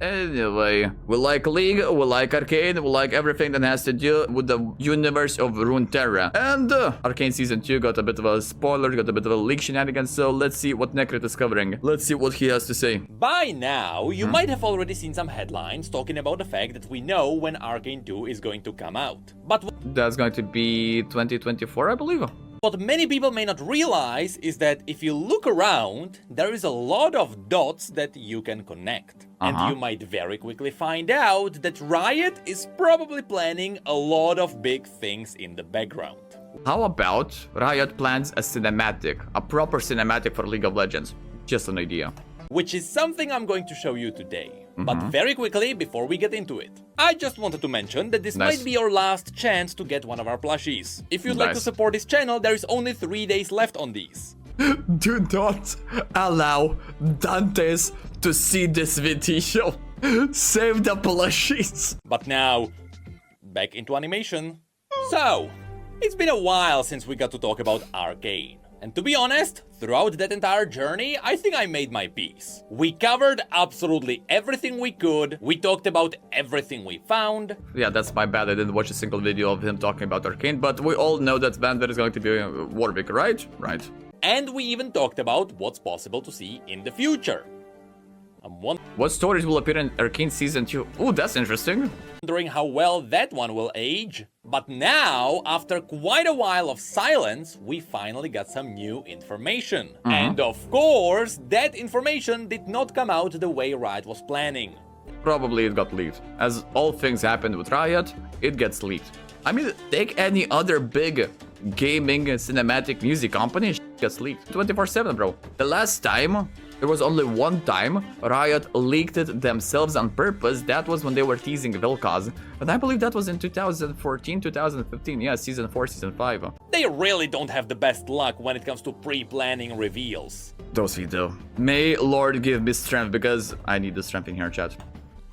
Anyway, we like League, we like Arcane, we like everything that has to do with the universe of Runeterra. And Arcane Season 2 got a bit of a spoiler, got a bit of a leak shenanigans, so let's see what Necrit is covering. Let's see what he has to say. By now, you might have already seen some headlines talking about the fact that we know when Arcane 2 is going to come out. But That's going to be 2024, I believe. what many people may not realize is that if you look around, there is a lot of dots that you can connect. And you might very quickly find out that Riot is probably planning a lot of big things in the background. How about Riot plans a cinematic, a proper cinematic for League of Legends? Just an idea. Which is something I'm going to show you today. But very quickly, before we get into it, I just wanted to mention that this might be your last chance to get one of our plushies. If you'd like to support this channel, there is only 3 days left on these. Do not allow Dantes to see this video. Save the plushies. But now, back into animation. So, it's been a while since we got to talk about Arcane. And to be honest, throughout that entire journey, I think I made my peace. We covered absolutely everything we could, we talked about everything we found. Yeah, that's my bad, I didn't watch a single video of him talking about Arcane, but we all know that Vander is going to be Warwick, right? Right. And we even talked about what's possible to see in the future. What stories will appear in Arcane Season 2? Ooh, that's interesting. Wondering how well that one will age. But now, after quite a while of silence, we finally got some new information. And of course, that information did not come out the way Riot was planning. Probably it got leaked. As all things happened with Riot, it gets leaked. I mean, take any other big gaming cinematic music company, gets leaked 24/7, bro. The last time, there was only one time Riot leaked it themselves on purpose. That was when they were teasing Vel'Koz. And I believe that was in 2014, 2015. Yeah, Season 4, Season 5. They really don't have the best luck when it comes to pre-planning reveals. Those do. May Lord give me strength, because I need the strength in here, chat.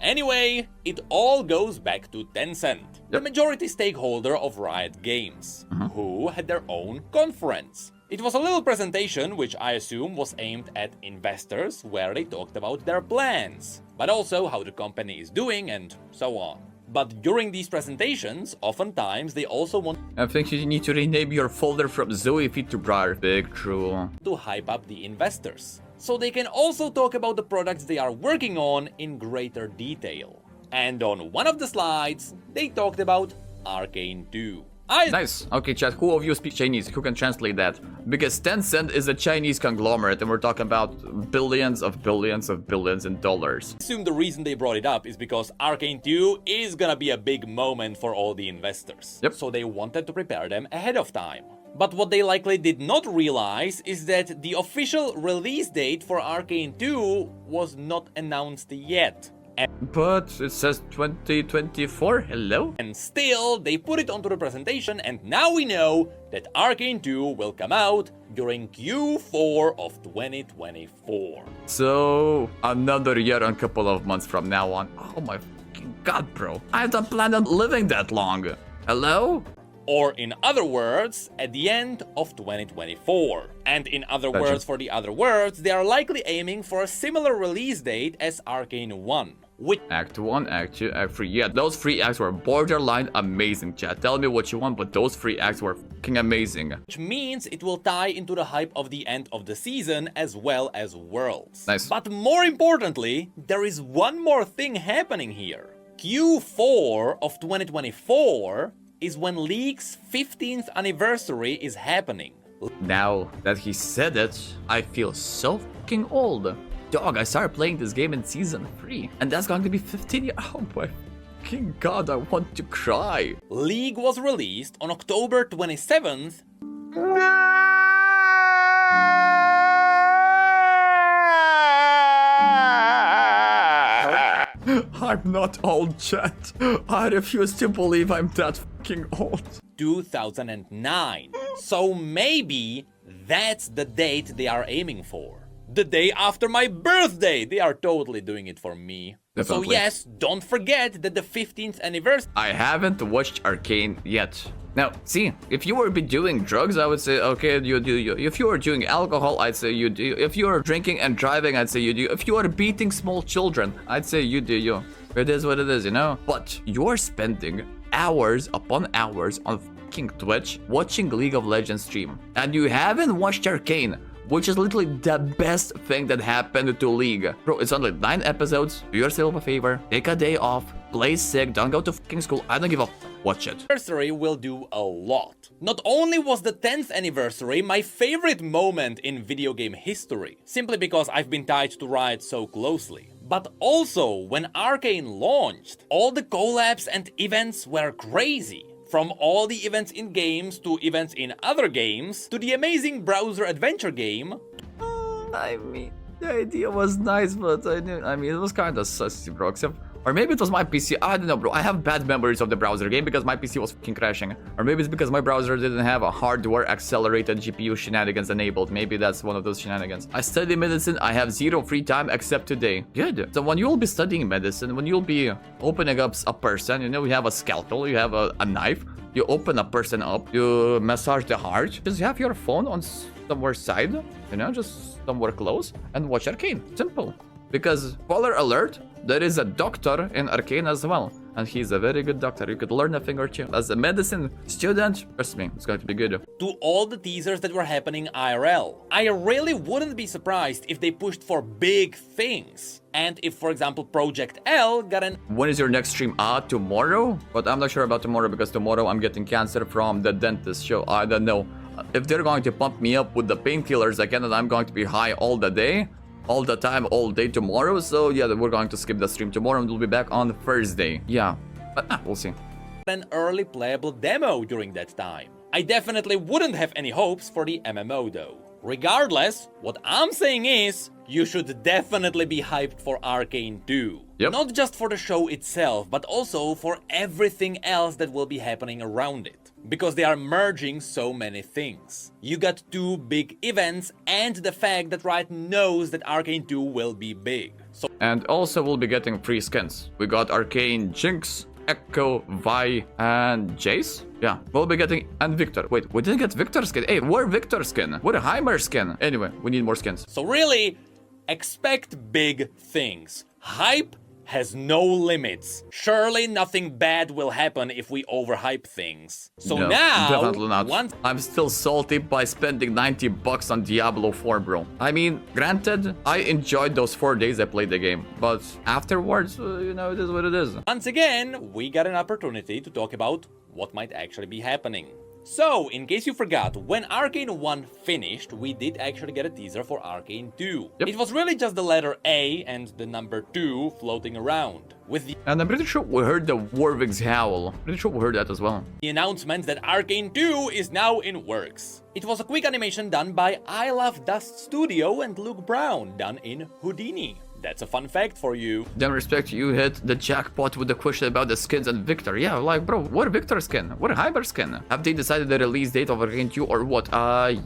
Anyway, it all goes back to Tencent, the majority stakeholder of Riot Games, who had their own conference. It was a little presentation which I assume was aimed at investors, where they talked about their plans, but also how the company is doing and so on. But during these presentations, oftentimes they also want I think you need to rename your folder from Zoe feed to Briar. Big true. to hype up the investors, so they can also talk about the products they are working on in greater detail. And on one of the slides, they talked about Arcane 2. Nice. Okay, chat, who of you speaks Chinese? Who can translate that? Because Tencent is a Chinese conglomerate and we're talking about billions in dollars. I assume the reason they brought it up is because Arcane 2 is gonna be a big moment for all the investors. So they wanted to prepare them ahead of time. But what they likely did not realize is that the official release date for Arcane 2 was not announced yet. But it says 2024, hello? And still, they put it onto the presentation, and now we know that Arcane 2 will come out during Q4 of 2024. So, another year and a couple of months from now on. Oh my fucking god, bro. I don't plan on living that long. Hello? Or in other words, at the end of 2024. And in other words, for the other words, they are likely aiming for a similar release date as Arcane 1. Which Act 1, Act 2, Act 3. Yeah, those 3 acts were borderline amazing, chat. Tell me what you want, but those 3 acts were fucking amazing. means it will tie into the hype of the end of the season as well as Worlds. Nice. But more importantly, there is one more thing happening here. Q4 of 2024 is when League's 15th anniversary is happening. Now that he said it, I feel so fucking old. Dog, I started playing this game in Season 3, and that's going to be 15 years. Oh my fucking god, I want to cry. League was released on October 27th. I'm not old, chat. I refuse to believe I'm that fucking old. 2009. So maybe that's the date they are aiming for. the day after my birthday. They are totally doing it for me. Definitely. So yes, don't forget that the 15th anniversary... I haven't watched Arcane yet. Now, see, if you were be doing drugs, I would say, okay, you do you. If you were doing alcohol, I'd say you do. If you are drinking and driving, I'd say you do. If you are beating small children, I'd say you do you. It is what it is, you know? But you're spending hours upon hours on fucking Twitch watching League of Legends stream. And you haven't watched Arcane, which is literally the best thing that happened to League. Bro, it's only 9 episodes. Do yourself a favor. Take a day off. Play sick. Don't go to fucking school. I don't give a f. Watch it. Anniversary will do a lot. Not only was the 10th anniversary my favorite moment in video game history, simply because I've been tied to Riot so closely, but also when Arcane launched, all the collabs and events were crazy. From all the events in games to events in other games to the amazing browser adventure game. I mean, the idea was nice, but it was kind of sussy, bro. Or maybe it was my PC. I don't know, bro. I have bad memories of the browser game because my PC was fucking crashing. Or maybe it's because my browser didn't have a hardware accelerated GPU shenanigans enabled. Maybe that's one of those shenanigans. I study medicine. I have 0 free time except today. Good. So when you'll be studying medicine, when you'll be opening up a person, you know, you have a scalpel, you have a knife, you open a person up, you massage the heart, just have your phone on somewhere side, you know, just somewhere close, and watch Arcane. Simple. Because, spoiler alert, there is a doctor in Arcane as well. And he's a very good doctor. You could learn a thing or two. As a medicine student, trust me, it's going to be good. To all the teasers that were happening IRL, I really wouldn't be surprised if they pushed for big things. And if, for example, Project L got an... When is your next stream? Tomorrow? But I'm not sure about tomorrow because tomorrow I'm getting cancer from the dentist show. I don't know. If they're going to pump me up with the painkillers again and I'm going to be high all the day, all the time, all day tomorrow. So yeah, we're going to skip the stream tomorrow and we'll be back on Thursday. Yeah, but we'll see. An early playable demo during that time. I definitely wouldn't have any hopes for the MMO though. Regardless, what I'm saying is, you should definitely be hyped for Arcane 2. Yep. Not just for the show itself, but also for everything else that will be happening around it. Because they are merging so many things. You got 2 big events and the fact that Riot knows that Arcane 2 will be big. And also we'll be getting free skins. We got Arcane Jinx, Echo, Vi, and Jace? Yeah, we'll be getting... And Victor. Wait, we didn't get Victor skin. Hey, we're Victor skin. We're Heimer skin. Anyway, we need more skins. So really, expect big things. Hype has no limits. Surely nothing bad will happen if we overhype things. So no, now... definitely not. I'm still salty by spending $90 on Diablo 4, bro. I mean, granted, I enjoyed those 4 days I played the game. But afterwards, you know, it is what it is. Once again, we got an opportunity to talk about what might actually be happening. So, in case you forgot, when Arcane 1 finished, we did actually get a teaser for Arcane 2. Yep. It was really just the letter A and the number 2 floating around, with And I'm pretty sure we heard the Warwick's howl. Pretty sure we heard that as well. the announcement that Arcane 2 is now in works. It was a quick animation done by I Love Dust Studio and Luke Brown, done in Houdini. That's a fun fact for you. Then respect, you hit the jackpot with the question about the skins and Victor. Yeah, like, bro, what Victor skin? What Hyper skin? Have they decided the release date of Arcane 2 or what?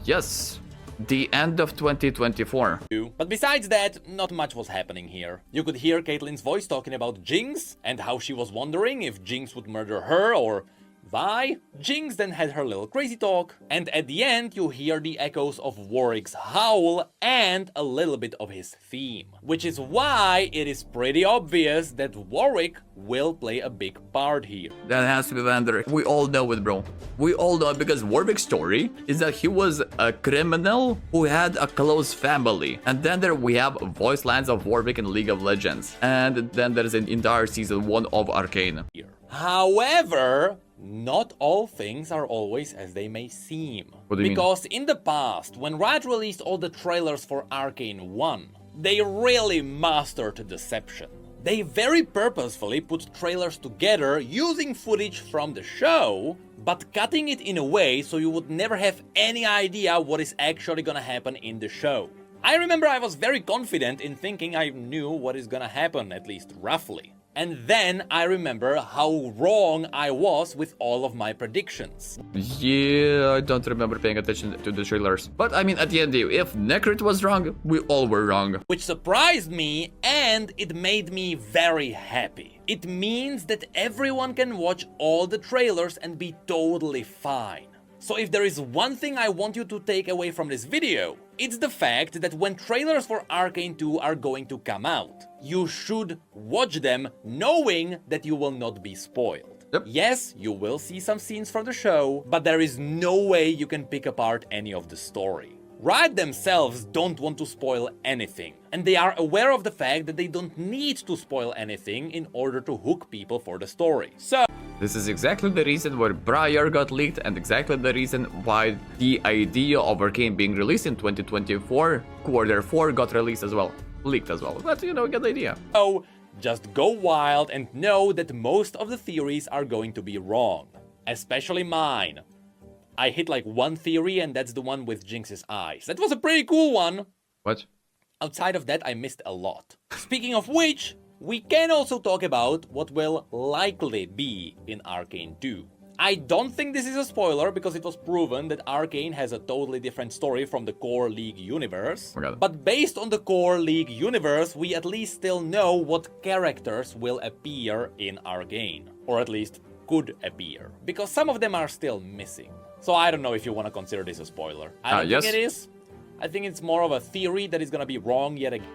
Yes. The end of 2024. But besides that, not much was happening here. You could hear Caitlyn's voice talking about Jinx and how she was wondering if Jinx would murder her or Vi. Jinx then had her little crazy talk, and at the end you hear the echoes of Warwick's howl and a little bit of his theme. Which is why it is pretty obvious that Warwick will play a big part here. That has to be Vander. We all know it, bro. We all know it because Warwick's story is that he was a criminal who had a close family. And then there we have voice lines of Warwick in League of Legends. And then there's an entire season 1 of Arcane. However, not all things are always as they may seem. What do you mean? Because in the past, when Riot released all the trailers for Arcane 1, they really mastered deception. They very purposefully put trailers together using footage from the show, but cutting it in a way so you would never have any idea what is actually gonna happen in the show. I remember I was very confident in thinking I knew what is gonna happen, at least roughly. And then I remember how wrong I was with all of my predictions. Yeah, I don't remember paying attention to the trailers. But I mean, at the end, if Necrit was wrong, we all were wrong. Which surprised me, and it made me very happy. It means that everyone can watch all the trailers and be totally fine. So if there is one thing I want you to take away from this video, it's the fact that when trailers for Arcane 2 are going to come out, you should watch them knowing that you will not be spoiled. Yep. Yes, you will see some scenes from the show, but there is no way you can pick apart any of the story. Riot themselves don't want to spoil anything, and they are aware of the fact that they don't need to spoil anything in order to hook people for the story. So this is exactly the reason why Briar got leaked, and exactly the reason why the idea of Arcane being released in 2024, quarter 4 got released as well. Leaked as well. But you know, get the idea. So just go wild and know that most of the theories are going to be wrong. Especially mine. I hit like one theory, and that's the one with Jinx's eyes. That was a pretty cool one. What? Outside of that, I missed a lot. Speaking of which, we can also talk about what will likely be in Arcane 2. I don't think this is a spoiler because it was proven that Arcane has a totally different story from the core League universe. But based on the core League universe, we at least still know what characters will appear in Arcane. Or at least could appear. Because some of them are still missing. So I don't know if you want to consider this a spoiler. I don't think it is. I think it's more of a theory that is gonna be wrong yet again.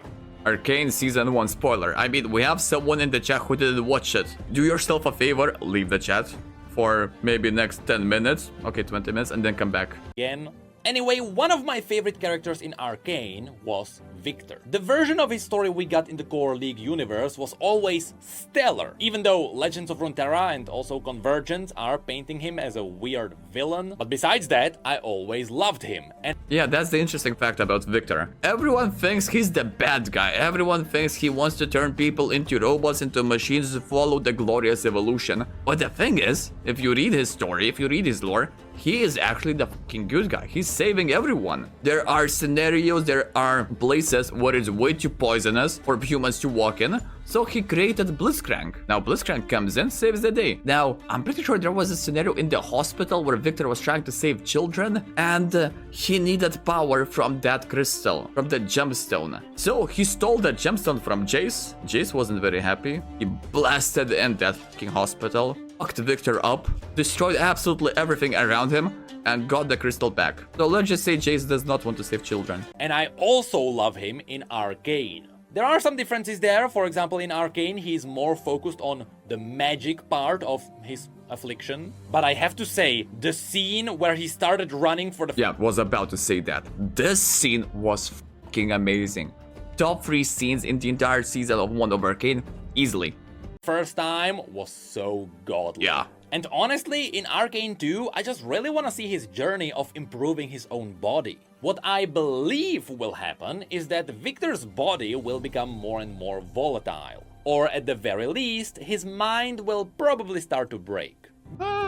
Arcane Season 1 spoiler. I mean, we have someone in the chat who didn't watch it. Do yourself a favor, leave the chat for maybe next 10 minutes. Okay, 20 minutes, and then come back. Again. Anyway, one of my favorite characters in Arcane was Victor. The version of his story we got in the core League universe was always stellar, even though Legends of Runeterra and also Convergence are painting him as a weird villain. But besides that, I always loved him. And yeah, that's the interesting fact about Victor. Everyone thinks he's the bad guy. Everyone thinks he wants to turn people into robots, into machines to follow the glorious evolution. But the thing is, if you read his story, if you read his lore, he is actually the fucking good guy. He's saving everyone. There are scenarios, there are places where it's way too poisonous for humans to walk in. So he created Blitzcrank. Now Blitzcrank comes in, saves the day. Now, I'm pretty sure there was a scenario in the hospital where Victor was trying to save children, and he needed power from that crystal, from the gemstone. So he stole that gemstone from Jace. Jace wasn't very happy. He blasted in that fucking hospital, fucked Victor up, destroyed absolutely everything around him, and got the crystal back. So let's just say Jace does not want to save children. And I also love him in Arcane. There are some differences there. For example, in Arcane, he's more focused on the magic part of his affliction. But I have to say, the scene where he started running for the... Yeah, was about to say that. This scene was fucking amazing. Top 3 scenes in the entire season of 1 of Arcane, easily. First time was so godly. Yeah. And honestly, in Arcane 2, I just really want to see his journey of improving his own body. What I believe will happen is that Victor's body will become more and more volatile. Or at the very least, his mind will probably start to break.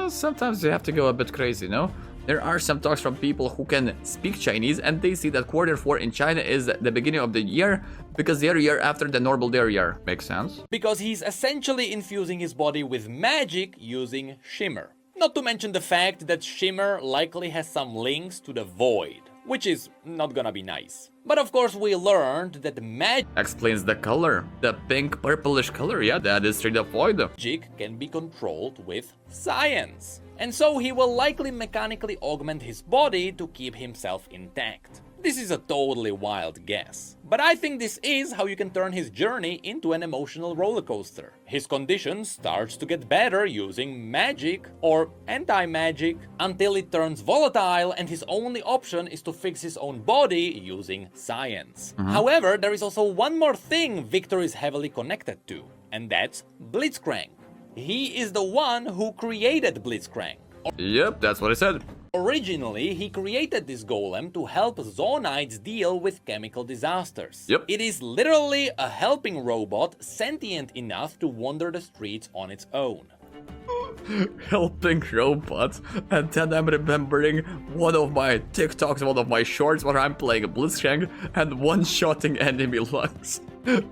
Sometimes you have to go a bit crazy, no? There are some talks from people who can speak Chinese, and they see that quarter 4 in China is the beginning of the year because their year after the normal their year. Makes sense? Because he's essentially infusing his body with magic using Shimmer. Not to mention the fact that Shimmer likely has some links to the Void, which is not gonna be nice. But of course we learned that magic explains the color. The pink purplish color, yeah, that is straight up Void. Magic can be controlled with science. And so he will likely mechanically augment his body to keep himself intact. This is a totally wild guess, but I think this is how you can turn his journey into an emotional roller coaster. His condition starts to get better using magic or anti-magic until it turns volatile and his only option is to fix his own body using science. However, there is also one more thing Victor is heavily connected to, and that's Blitzcrank. He is the one who created Blitzcrank. Yep, that's what I said. Originally, he created this golem to help Zonites deal with chemical disasters. Yep. It is literally a helping robot sentient enough to wander the streets on its own. Helping robots, and then I'm remembering one of my TikToks, one of my shorts where I'm playing Blitzcrank and one-shotting enemy lungs.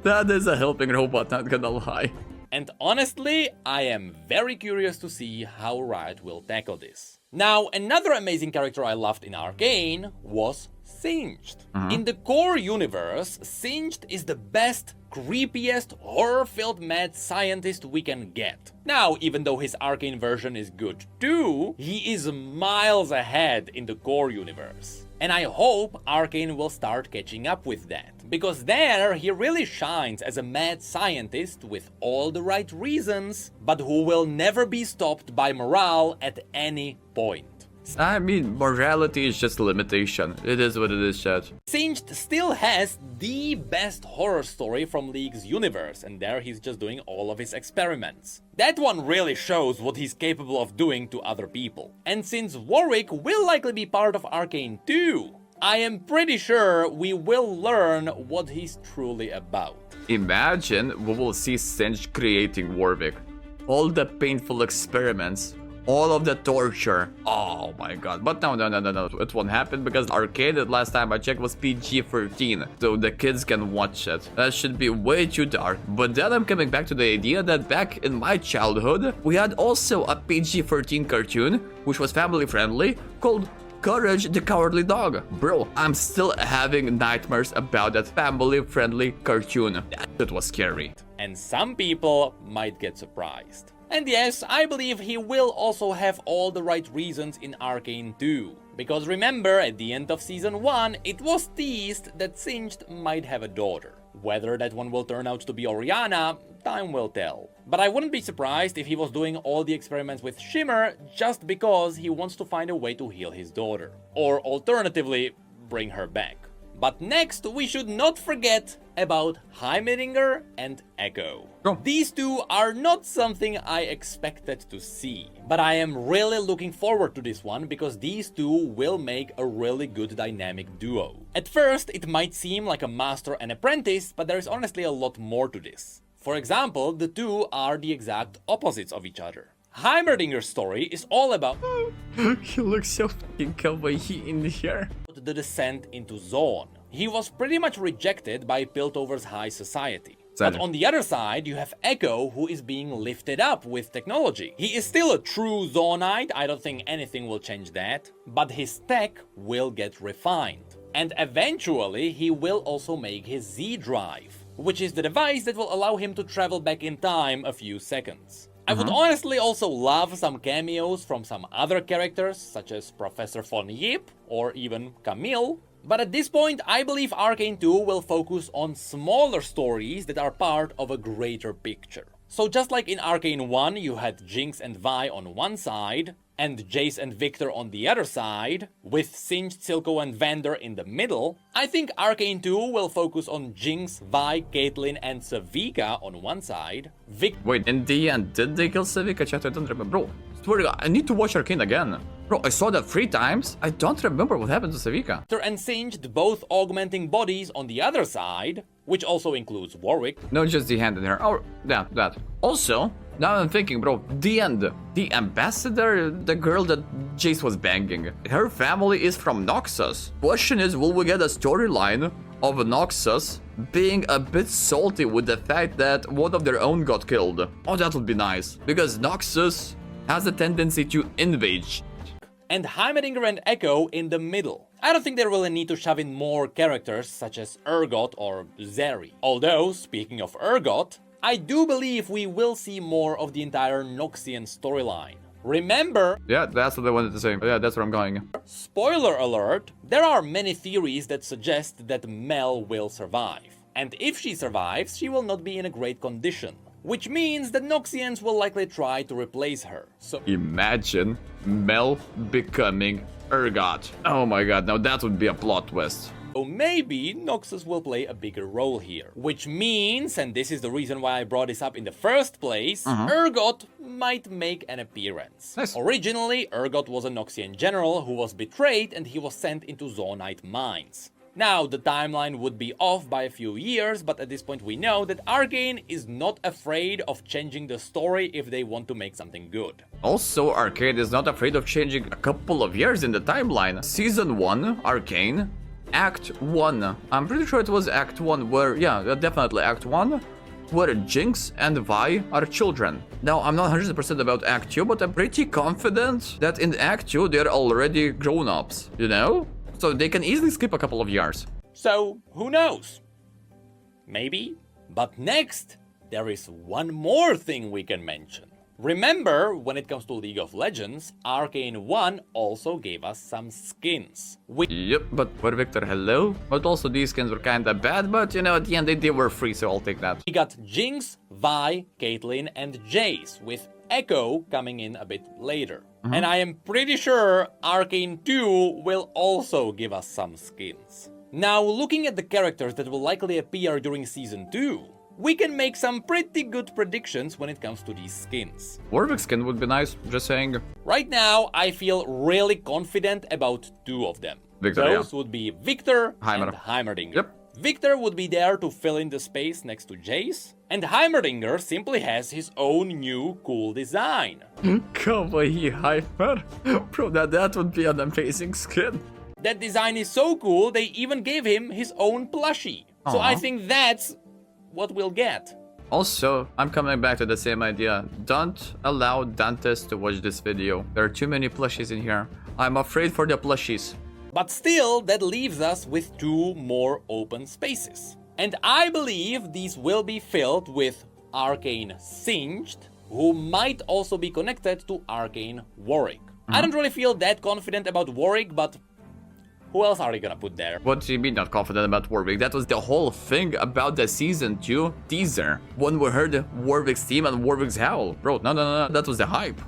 That is a helping robot, not gonna lie. And honestly, I am very curious to see how Riot will tackle this. Now, another amazing character I loved in Arcane was Singed. In the core universe, Singed is the best, creepiest, horror-filled mad scientist we can get. Now, even though his Arcane version is good too, he is miles ahead in the core universe. And I hope Arcane will start catching up with that, because there he really shines as a mad scientist with all the right reasons, but who will never be stopped by morale at any point. I mean, morality is just a limitation. It is what it is, chat. Singed still has the best horror story from League's universe, and there he's just doing all of his experiments. That one really shows what he's capable of doing to other people. And since Warwick will likely be part of Arcane too, I am pretty sure we will learn what he's truly about. Imagine we will see Singed creating Warwick. All the painful experiments. All of the torture. Oh my god. But no. It won't happen because Arcane, last time I checked, was PG-13. So the kids can watch it. That should be way too dark. But then I'm coming back to the idea that back in my childhood, we had also a PG-13 cartoon, which was family friendly, called Courage the Cowardly Dog. Bro, I'm still having nightmares about that family-friendly cartoon. That was scary. And some people might get surprised. And yes, I believe he will also have all the right reasons in Arcane 2. Because remember, at the end of Season 1, it was teased that Singed might have a daughter. Whether that one will turn out to be Oriana, time will tell. But I wouldn't be surprised if he was doing all the experiments with Shimmer just because he wants to find a way to heal his daughter. Or alternatively, bring her back. But next, we should not forget about Heimerdinger and Echo. Oh. These two are not something I expected to see, but I am really looking forward to this one because these two will make a really good dynamic duo. At first, it might seem like a master and apprentice, but there is honestly a lot more to this. For example, the two are the exact opposites of each other. Heimerdinger's story is all about He looks so fucking kawaii in here. the descent into Zone. He was pretty much rejected by Piltover's high society. But on the other side, you have Echo, who is being lifted up with technology. He is still a true Zoneite, I don't think anything will change that, but his tech will get refined. And eventually, he will also make his Z-Drive, which is the device that will allow him to travel back in time a few seconds. I would honestly also love some cameos from some other characters, such as Professor Von Yip or even Camille. But at this point, I believe Arcane 2 will focus on smaller stories that are part of a greater picture. So just like in Arcane 1, you had Jinx and Vi on one side, and Jace and Victor on the other side, with Singed, Silco and Vander in the middle, I think Arcane 2 will focus on Jinx, Vi, Caitlyn and Savika on one side, Wait, in the end, did they kill Savika? Chat, I don't remember. Bro, swear to God, I need to watch Arcane again. Bro, I saw that 3 times. I don't remember what happened to Savika. Victor and Singed both augmenting bodies on the other side, which also includes Warwick. No, just the hand in her. Oh, yeah, that. Also, now I'm thinking, bro, the end. The ambassador, the girl that Jace was banging, her family is from Noxus. Question is, will we get a storyline of Noxus being a bit salty with the fact that one of their own got killed? Oh, that would be nice. Because Noxus has a tendency to invade. And Heimerdinger and Echo in the middle. I don't think they really need to shove in more characters such as Urgot or Zeri. Although, speaking of Urgot, I do believe we will see more of the entire Noxian storyline. Remember... Yeah, that's what I wanted to say. Yeah, that's where I'm going. Spoiler alert, there are many theories that suggest that Mel will survive. And if she survives, she will not be in a great condition. Which means that Noxians will likely try to replace her. So imagine Mel becoming Urgot. Oh my god, now that would be a plot twist. So maybe Noxus will play a bigger role here. Which means, and this is the reason why I brought this up in the first place, Urgot might make an appearance. Nice. Originally, Urgot was a Noxian general who was betrayed and he was sent into Zoneite mines. Now, the timeline would be off by a few years, but at this point we know that Arcane is not afraid of changing the story if they want to make something good. Also, Arcane is not afraid of changing a couple of years in the timeline. Season 1, Arcane, Act 1. I'm pretty sure it was Act 1 where, yeah, definitely Act 1, where Jinx and Vi are children. Now, I'm not 100% about Act 2, but I'm pretty confident that in Act 2 they're already grown-ups, you know? So they can easily skip a couple of years. So, who knows? Maybe. But next, there is one more thing we can mention. Remember, when it comes to League of Legends, Arcane 1 also gave us some skins. Yep, but for Victor, hello. But also these skins were kinda bad, but you know, at the end they were free, so I'll take that. We got Jinx, Vi, Caitlyn, and Jace, with Echo coming in a bit later. And I am pretty sure Arcane 2 will also give us some skins. Now, looking at the characters that will likely appear during Season 2, we can make some pretty good predictions when it comes to these skins. Warwick skin would be nice, just saying. Right now, I feel really confident about two of them. Victor, Those would be Victor Heimer. and Heimerdinger. Yep. Victor would be there to fill in the space next to Jace, and Heimerdinger simply has his own new cool design. Kawaii Heimer. Bro, that would be an amazing skin. That design is so cool, they even gave him his own plushie. So I think that's what we'll get. Also, I'm coming back to the same idea. Don't allow Dantes to watch this video. There are too many plushies in here. I'm afraid for the plushies. But still, that leaves us with two more open spaces. And I believe these will be filled with Arcane Singed, who might also be connected to Arcane Warwick. I don't really feel that confident about Warwick, but who else are they gonna put there? What do you mean not confident about Warwick? That was the whole thing about the Season 2 teaser. When we heard Warwick's team and Warwick's howl. Bro, no, that was the hype.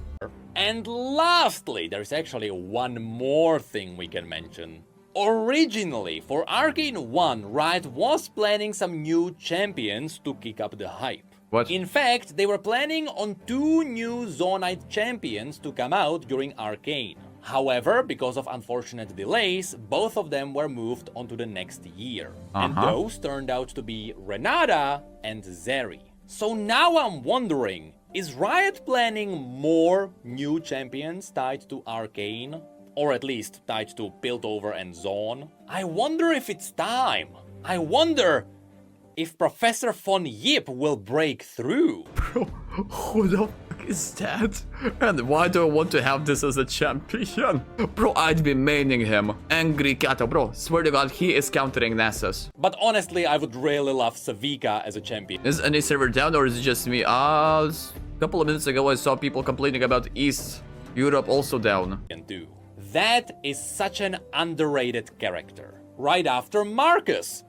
And lastly, there's actually one more thing we can mention. Originally, for Arcane 1, Riot was planning some new champions to kick up the hype. What? In fact, they were planning on two new Zonite champions to come out during Arcane. However, because of unfortunate delays, both of them were moved onto the next year. And those turned out to be Renata and Zeri. So now I'm wondering, is Riot planning more new champions tied to Arcane? Or at least tied to Piltover and Zone? I wonder if it's time. I wonder if Professor Von Yip will break through. Bro, who the fuck is that? And why do I want to have this as a champion? Bro, I'd be maining him. Angry Kato, bro, swear to God, he is countering Nasus. But honestly, I would really love Savika as a champion. Is any server down or is it just me? A couple of minutes ago I saw people complaining about East Europe also down. Do. That is such an underrated character. Right after Marcus.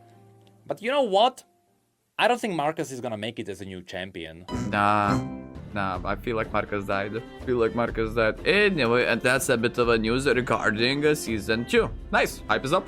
But you know what? I don't think Marcus is gonna make it as a new champion. Nah, I feel like Marcus died. Anyway, and that's a bit of a news regarding Season 2. Nice, hype is up.